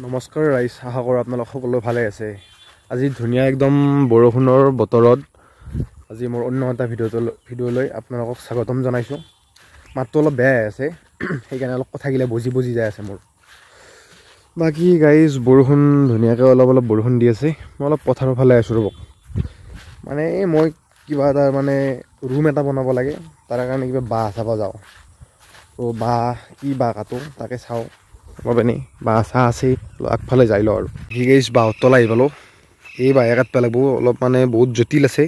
নমস্কাৰ ৰাইজ, আশা কৰোঁ আপোনালোক সকলো ভালে আছে। আজি ধুনীয়া একদম বৰষুণৰ বতৰত আজি মোৰ অন্য এটা ভিডিঅ'লৈ আপোনালোকক স্বাগতম জনাইছোঁ। মাতটো অলপ বেয়া আছে, সেইকাৰণে অলপ কথাগিলা বুজি যায় আছে মোৰ। বাকী গাইজ বৰষুণ ধুনীয়াকৈ অলপ বৰষুণ দি আছে। মই অলপ পথাৰৰ ফালে আছোঁ ৰ'ব। মানে মই কিবা এটা মানে ৰুম এটা বনাব লাগে, তাৰ কাৰণে কিবা বাঁহ চাব যাওঁ। তো কি বাঁহ কাটো তাকে চাওঁ। এনেই বাঁহ চাহ আছে, আগফালে যাই লওঁ আৰু সি গাইজ বাঁহৰ তলা আহি পালোঁ। এই বাঁহে কাটব লাগিব, অলপ মানে বহুত জটিল আছে,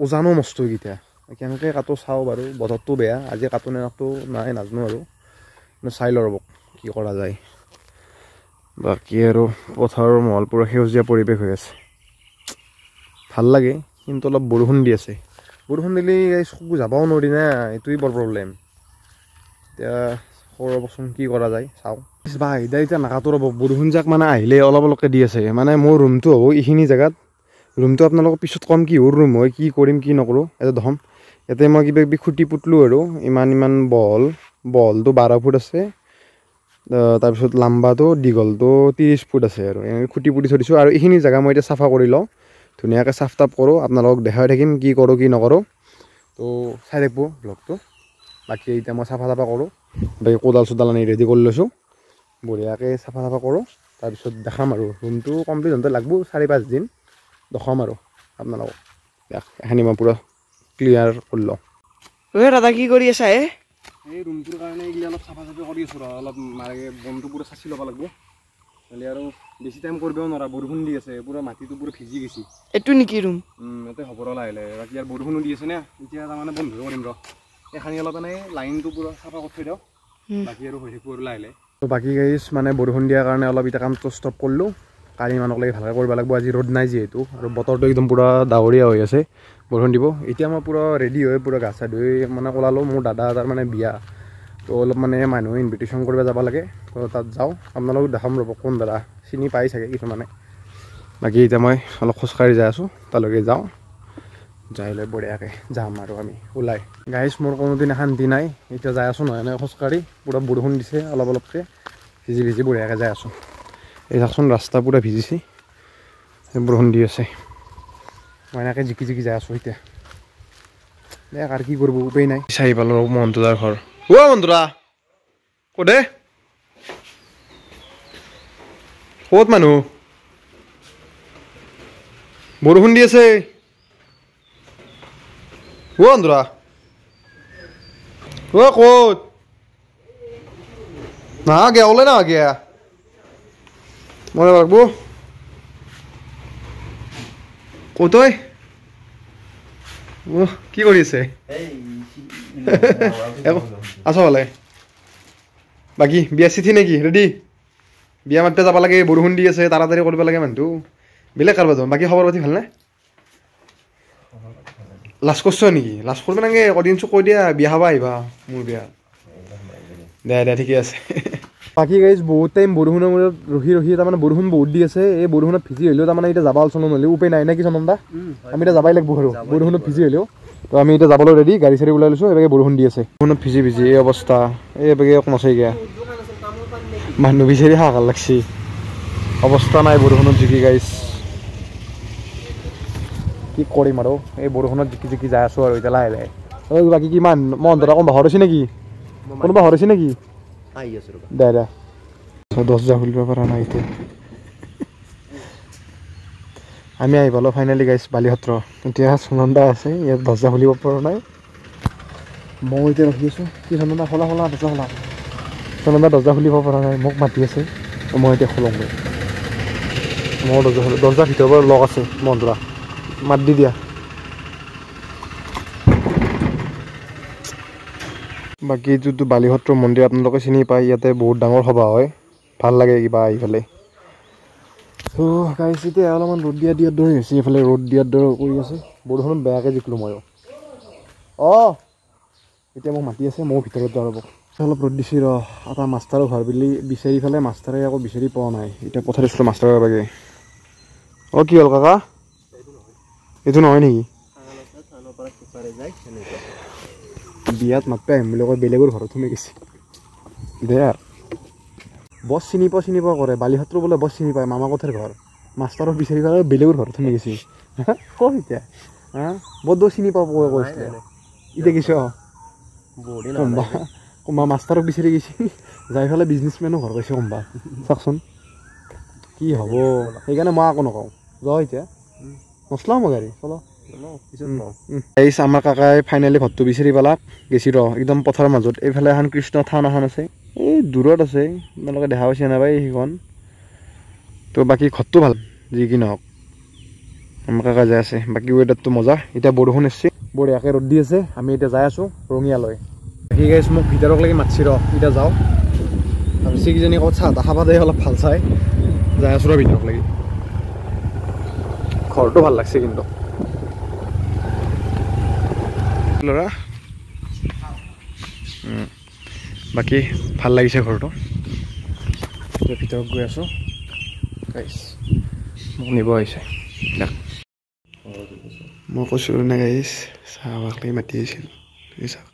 ওজানো মস্ত এইকেইটা। কেনেকৈ কাটো চাওঁ বাৰু, বতৰটো বেয়া, আজি কাটো নে নাকাটো নাই নাজানো আৰু চাই লওঁ ৰ'ব কি কৰা যায়। বাকী আৰু পথাৰৰ মহল পূৰা সেউজীয়া পৰিৱেশ হৈ আছে, ভাল লাগে। কিন্তু অলপ বৰষুণ দি আছে, বৰষুণ দিলে চকু যাবও নোৱাৰি না, এইটোৱেই বৰ প্ৰব্লেম। এতিয়া ৰ'বচোন কি কৰা যায় চাওঁ। বাঁহ এতিয়া নাকাটো ৰ'ব, বৰষুণ যাক মানে আহিলে অলপকৈ দি আছে। মানে মোৰ ৰুমটো হ'ব এইখিনি জেগাত, ৰুমটো আপোনালোকক পিছত ক'ম কিহৰ ৰুম হয়, কি কৰিম কি নকৰোঁ এটা দেখোন। ইয়াতে মই কিবা কিবি খুটি পুতলোঁ আৰু ইমান বহলটো 12 ফুট আছে, তাৰপিছত লাম্বাটো দীঘলটো 30 ফুট আছে আৰু খুটি পুতি থৈ দিছোঁ। আৰু এইখিনি জেগা মই এতিয়া চাফা কৰি লওঁ, ধুনীয়াকৈ চাফ টাফ কৰোঁ, আপোনালোকক দেখাই থাকিম কি কৰোঁ কি নকৰোঁ। তো চাই থাকিব ব্লগটো। বাকী এতিয়া মই চাফা কৰোঁ, বাকী কোদাল আনি ৰেডি কৰি লৈছোঁ, বঢ়িয়াকৈ চাফা কৰোঁ। তাৰপিছত দেখাম আৰু ৰুমটো কমপ্লিট হওঁতে লাগব 4-5 দিন, দেখাম আৰু আপোনালোকক। এখানি মই পূৰা ক্লিয়াৰ কৰি লওঁ। দাদা কি কৰি আছা? এই ৰুমটোৰ কাৰণে এইগিলা অলপ চাফা কৰি আছোঁ ৰ, অলপ বনটো পূৰা চাচি ল'ব লাগিব। নহ'লে আৰু বেছি টাইম কৰিবও নোৱাৰা, বৰষুণ দি আছে, পূৰা মাটিটো পূৰা ভিজি গৈছে। এইটো নেকি ৰুম? ইয়াতে হ'ব ৰ লাহে লাহে। বাকী আৰু বৰষুণো দি আছে না, এতিয়া তাৰমানে বন্ধ কৰিম ৰ। এখানি অলপ মানে লাইনটো পূৰা চাফা কৰি থৈ দিওঁ, বাকী আৰু হৈ থাকিব আৰু লাহে লাহে। তো বাকী গাইজ মানে বৰষুণ দিয়াৰ কাৰণে অলপ এতিয়া কামটো ষ্টপ কৰিলোঁ। কালি মানুহক লাগি ভালকৈ কৰিব লাগিব, আজি ৰ'দ নাই যিহেতু, আৰু বতৰটো একদম পূৰা ডাৱৰীয়া হৈ আছে, বৰষুণ দিব। এতিয়া মই পূৰা ৰেডি হৈ পূৰা গা চা ধুই মানে ওলালোঁ। মোৰ দাদা এটাৰ মানে বিয়া, তো অলপ মানে মানুহে ইনভিটেশ্যন কৰিব যাব লাগে, তো তাত যাওঁ। আপোনালোকক দেখাম ৰ'ব কোন দাদা, চিনি পাই চাগে কিছুমানে। বাকী এতিয়া মই অলপ খোজকাঢ়ি যাই আছোঁ, তালৈকে যাওঁ, যাই লৈ বঢ়িয়াকৈ যাম আৰু আমি ওলাই। গাইজ মোৰ কোনোদিনে শান্তি নাই, এতিয়া যাই আছোঁ নহয় এনেকৈ খোজকাঢ়ি, পূৰা বৰষুণ দিছে অলপকৈ ভিজি বঢ়িয়াকৈ যাই আছোঁ। এই চাওকচোন ৰাস্তা পূৰা ভিজিছে, বৰষুণ দি আছে, মই এনেকৈ জিকি যাই আছোঁ এতিয়া। আৰু কি কৰিব উপায় নাই। চাই পালোঁ মহন্তদাৰ ঘৰ। মহন্তদা ক'ত ক'ত মানুহ? বৰষুণ দি আছে মহন্তদা, ক'ত নাহা গিয়া, ওলাই নাহা গিয়া মই লাগব ক'ত কি কৰি আছে? আছ ভালে? বাকী বিয়া চিঠি নেকি ৰেডি? বিয়া মাতিব যাব লাগে, বৰষুণ দি আছে, তাড়াতাড়ি কৰিব লাগে মানুহটো, বেলেগ কাৰোবাৰ যাম। বাকী খবৰ পাতি ভালনে? লাজ কৰিছ নেকি? লাজ কৰিব নালাগে, অডিয়েঞ্চক কৈ দিয়া বিয়া খাব আহিবা মোৰ বিয়া। দে ঠিকে আছে। বাকী গাইজ বহুত টাইম বৰষুণৰ মূৰত ৰখি তাৰমানে বৰষুণ বহুত দি আছে, এই বৰষুণত ভিজি হ'লেও তাৰমানে এতিয়া যাব চলন হ'লেও উপায় নাই নে কি চন্দা? আমি এতিয়া যাবই লাগিব আৰু বৰষুণত ভিজি হ'লেও। তো আমি এতিয়া যাবলৈ ৰেডি, গাড়ী চাড়ী ওলাই লৈছোঁ। এবাৰ বৰষুণ দি আছে, বৰষুণত ভিজি এই অৱস্থা, এইবাগে অকমাছেগৈ মানুহ বিচাৰি হাহাকাৰ লাগছি, অৱস্থা নাই বৰষুণত জিকি। গাইজ কি কৰিম আৰু এই বৰষুণত জিকি যাই আছোঁ আৰু এতিয়া লাহে লাহে। বাকী কিমান মহন্তদা কোনোবা ঘৰত আছে নেকি? কোনোবা ঘৰত আছে নেকি? দে দৰ্জা খুলিব পৰা নাই এতিয়া। আমি আহি পালোঁ ফাইনেলি গাইজ বালিসত্ৰ। এতিয়া সুনন্দা আছে ইয়াত, দৰ্জা খুলিব পৰা নাই। মই এতিয়া ৰখি আছোঁ, কি সুনন্দা খোলা দৰ্জা খোলা। সুনন্দা দৰ্জা খুলিব পৰা নাই, মোক মাতি আছে, মই এতিয়া খোলোঁগৈ। মোৰ দৰ্জাৰ ভিতৰৰ পৰা লক আছে। মহন্তদা মাত দি দিয়া। বাকী এইটোতো বালিসত্ৰ মন্দিৰ, আপোনালোকে চিনি পায়, ইয়াতে বহুত ডাঙৰ সভা হয়, ভাল লাগে কিবা আহি পেলাই। তো গাইজ এতিয়া অলপমান ৰ'দ দিয়াৰ দৰে হৈছে, এইফালে ৰ'দ দিয়াৰ দৰে কৰি আছে, বৰষুণত বেয়াকৈ জিকিলোঁ ময়ো। এতিয়া মোক মাতি আছে, ময়ো ভিতৰত যাওঁ ৰ'ব। অলপ ৰ'দ দিছে ৰ, এটা মাষ্টাৰৰ ঘৰ বুলি বিচাৰি পেলাই মাষ্টাৰে আকৌ বিচাৰি পোৱা নাই, এতিয়া পঠাই দিছিলোঁ মাষ্টাৰৰ বাগে। কি হ'ল কাকা? এইটো নহয় নেকি? বিয়াত মাতিব আহিম বুলি কয়, বেলেগৰ ঘৰত সোমাই গৈছে দে। বছ চিনি পোৱা কৰে বালিহাতৰ বোলে বছ চিনি পায় মামা কথাৰ ঘৰ মাষ্টাৰক বিচাৰি পালে বেলেগৰ ঘৰত শুনি গৈছে ক এতিয়া হা বদ চিনি পাব কৈছিলে এতিয়া কিছু কোনোবা মাষ্টাৰক বিচাৰি গৈছে যাই পেলাই বিজনেছমেনো ঘৰ কৈছে কোনোবা চাওকচোন কি হ'ব সেইকাৰণে মই একো নকওঁ যাওঁ এতিয়া নচলাওঁ মই গাড়ী চলো আমাৰ কাকাই ফাইনেলি ঘৰটো বিচাৰি পালাক গেছি ৰ একদম পথাৰৰ মাজত এইফালে এখন কৃষ্ণ থান এখন আছে এই দূৰত আছে আপোনালোকে দেখা পাইছে নাপাই সেইখন তো বাকী ঘৰটো ভাল যি কি নহওক আমাৰ কাকা যাই আছে বাকী ৱেডাৰটো মজা এতিয়া বৰষুণ এসছে বঢ়িয়াকৈ ৰ'দ দি আছে আমি এতিয়া যাই আছোঁ ৰঙিয়ালৈ বাকী গাইছ মোক ভিতৰক লাগি মাতছি ৰ এতিয়া যাওঁ ভাবিছে কিজানি ক'ত চাহ তাহ খাবা দিয়ে অলপ ভাল চাই যাই আছোঁ ৰ ভিতৰক লাগি ঘৰটো ভাল লাগছে কিন্তু ল'ৰা বাকী ভাল লাগিছে ঘৰটো এতিয়া ভিতৰত গৈ আছোঁ গাইছ মোক নিব আহিছে মই কৈছিলোঁ নে গাইছ চাহ বাকলি মাতি আহিছিল চাহ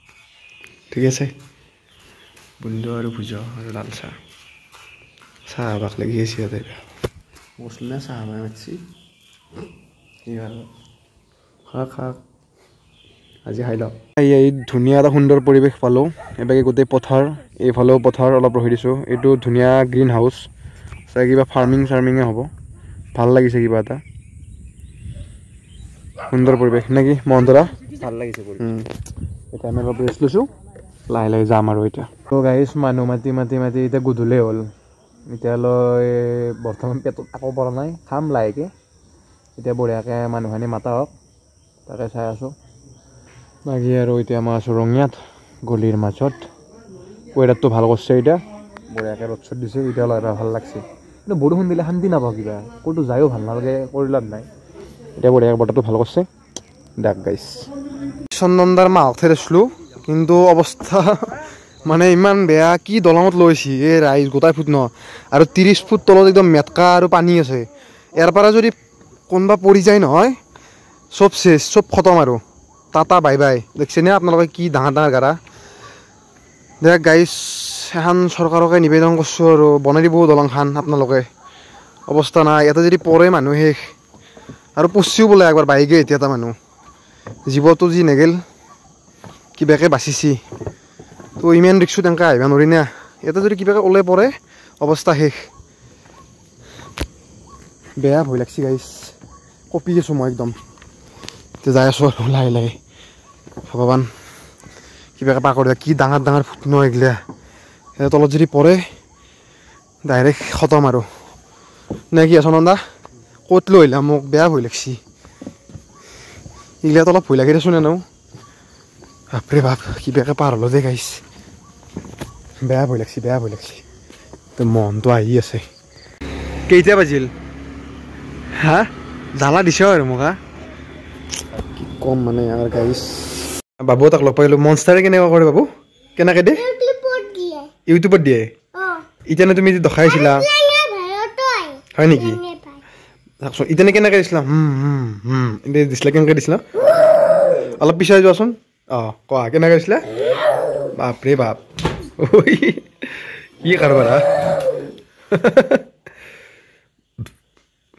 ঠিক আছে বুন্দু আৰু ভুজ আৰু লাল চাহ চাহ বাক লাগি আছে ইয়াতে কৈছিলোঁ নে চাহ বাই মাতিছি কি ভাল খাওক খাওক আজি খাই লওক এই ধুনীয়া এটা সুন্দৰ পৰিৱেশ পালোঁ এবাকে গোটেই পথাৰ এইফালেও পথাৰ অলপ ৰখি দিছোঁ এইটো ধুনীয়া গ্ৰীণ হাউচ চাই কিবা ফাৰ্মিঙে হ'ব ভাল লাগিছে কিবা এটা সুন্দৰ পৰিৱেশ নেকি মহন্তৰা ভাল লাগিছে এতিয়া আমি অলপ ৰেষ্ট লৈছোঁ লাহে লাহে যাম আৰু এতিয়া তো গাইছ মানুহ মাতি এতিয়া গধূলি হ'ল এতিয়ালৈ বৰ্তমান পেটত আকৌ পৰা নাই খাম লাহেকৈ এতিয়া বঢ়িয়াকৈ মানুহখিনি মাতা হওক তাকে চাই আছোঁ বাকী আৰু এতিয়া মই আছোঁ ৰঙিয়াত গলিৰ মাজত ৱেডাৰটো ভাল কৰিছে এতিয়া বঢ়িয়াকৈ ৰ'দ চদ দিছে এতিয়া অলপ ভাল লাগছে কিন্তু বৰষুণ দিলে শান্তি নাপাওঁ কিবা ক'তো যায়ো ভাল নালাগে কৰি লাভ নাই এতিয়া বঢ়িয়াকৈ বতৰটো ভাল কৰিছে দেখ গাইছ চন্দনদাৰ মাহক থৈছিলোঁ কিন্তু অৱস্থা মানে ইমান বেয়া কি দলঙত লৈছি এই ৰাইজ গোটাই ফুট ন আৰু 30 ফুট তলত একদম মেটকা আৰু পানী আছে ইয়াৰ পৰা যদি কোনোবা পৰি যায় নহয় চব চেছ চব খতম আৰু টাটা বাই বাই দেখছেনে আপোনালোকে কি ডাঙৰ গাড়া দেখ গাইছ এখন চৰকাৰকে নিবেদন কৰিছোঁ আৰু বনাই দিব দলংখন আপোনালোকে অৱস্থা নাই ইয়াতে যদি পৰে মানুহ শেষ আৰু পচিও বোলে একবাৰ বাইকে এতিয়া এটা মানুহ জীৱটো যি নেগেল কিবাকে বাচিছি তো ইমান ৰিক্সত তেনেকৈ আহিব নোৱাৰি না ইয়াতে যদি কিবাকে ওলাই পৰে অৱস্থা শেষ বেয়া ভয় লাগছি গাইছ কঁপি আছোঁ মই একদম এতিয়া যাই আছোঁ আৰু লাহে লাহে ভগৱান কিবাকে পাৰ কৰি কি ডাঙৰ ফুট ন এগিলা এতিয়া তলত যদি পৰে ডাইৰেক্ট খতম আৰু নে কি চনন্দা ক'ত লৈ আহিলা মোক বেয়া ভয় লাগছি এইগিলাত অলপ ভয় লাগি দেচোন এনেও বাপৰে বাপ কিবাকে পাৰ হ'লো দে গাইছ বেয়া ভয় লাগছি তো মনটো আহি আছে কেইটা বাজিল হা জ্বালা দিছ আৰু মোক হা কি কম মানে আৰু গাইছ বাবু তাক লগ পাইলোঁ মনষ্টাৰে কেনেকুৱা কৰে বাবু কেনেকৈ দিয়ে ইউটিউবত দিয়ে ইতিয়ানে তুমি দেখাইছিলা হয় নেকি চাওকচোন ইতিয়ানে কেনেকৈ দিছিলা এতিয়া দিছিলা কেনেকৈ দিছিলা অলপ পিছাই যোৱাচোন অঁ কোৱা কেনেকৈ দিছিলা বাপৰে বাপ কি কাৰবাৰ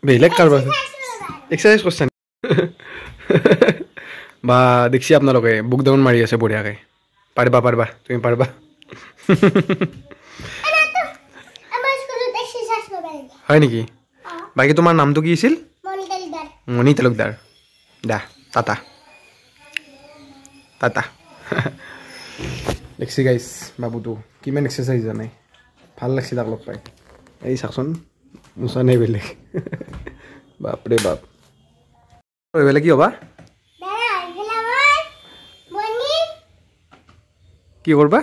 বেলেগ কাৰবাৰ এক্সাৰচাইজ কৰিছা বা দেখছি আপোনালোকে বুক ডাউন মাৰি আছে বঢ়িয়াকৈ পাৰিবা তুমি পাৰিবা হয় নেকি বাকী তোমাৰ নামটো কি আছিল মণি তালুকদাৰ দা টাটা দেখছি গাইছ বাবুটো কিমান এক্সাৰচাইজ জানে ভাল লাগছে তাক লগ পাই এই চাচোন মোচা নাই বেলেগ বাপৰে বাপ বেলেগ কি হ'বা কি কৰবা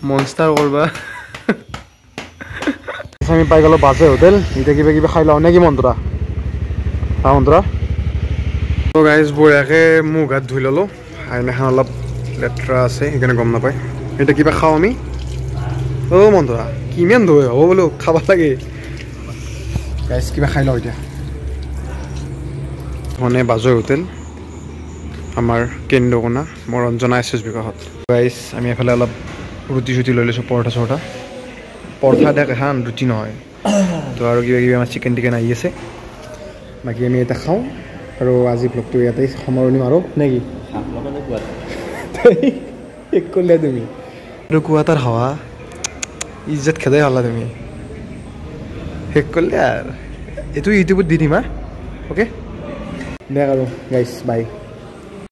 মনষ্টাৰ কৰবা আমি পাই গ'লো বাজে হোটেল এতিয়া কিবা খাই লওঁ নে কি মন্তৰা মন্তৰা তো গাইজ বঢ়িয়াকৈ মুখ হাত ধুই ল'লোঁ আইনাখন অলপ লেতেৰা আছে সেইকাৰণে গম নাপায় এতিয়া কিবা খাওঁ আমি অ' মন্তৰা কিমান ধুই হ'ব বোলো খাব লাগে গাইজ কিবা খাই লওঁ এতিয়া মানে বাজে হোটেল আমাৰ কেন্দ্ৰকোনা মোৰ ৰঞ্জনা এছ এছ বিকাশত গাইজ আমি এফালে অলপ ৰুটি চুটি লৈ লৈছোঁ পৰঠা চৰঠা পৰঠা দেখ এখন ৰুটি নহয় তো আৰু কিবা কিবি আমাৰ চিকেন টিকেন আহি আছে বাকী আমি এটা খাওঁ আৰু আজি ব্লগটো ইয়াতে সামৰণি মাৰোঁ নে কি শেষ কৰিলে তুমি আৰু কুৱাটাৰ হাৱা ইজ্জত খেদাই হ'লা তুমি শেষ কৰিলে আৰু এইটো ইউটিউবত দি দিম হা অ'কে দেখ আৰু গাইজ বাই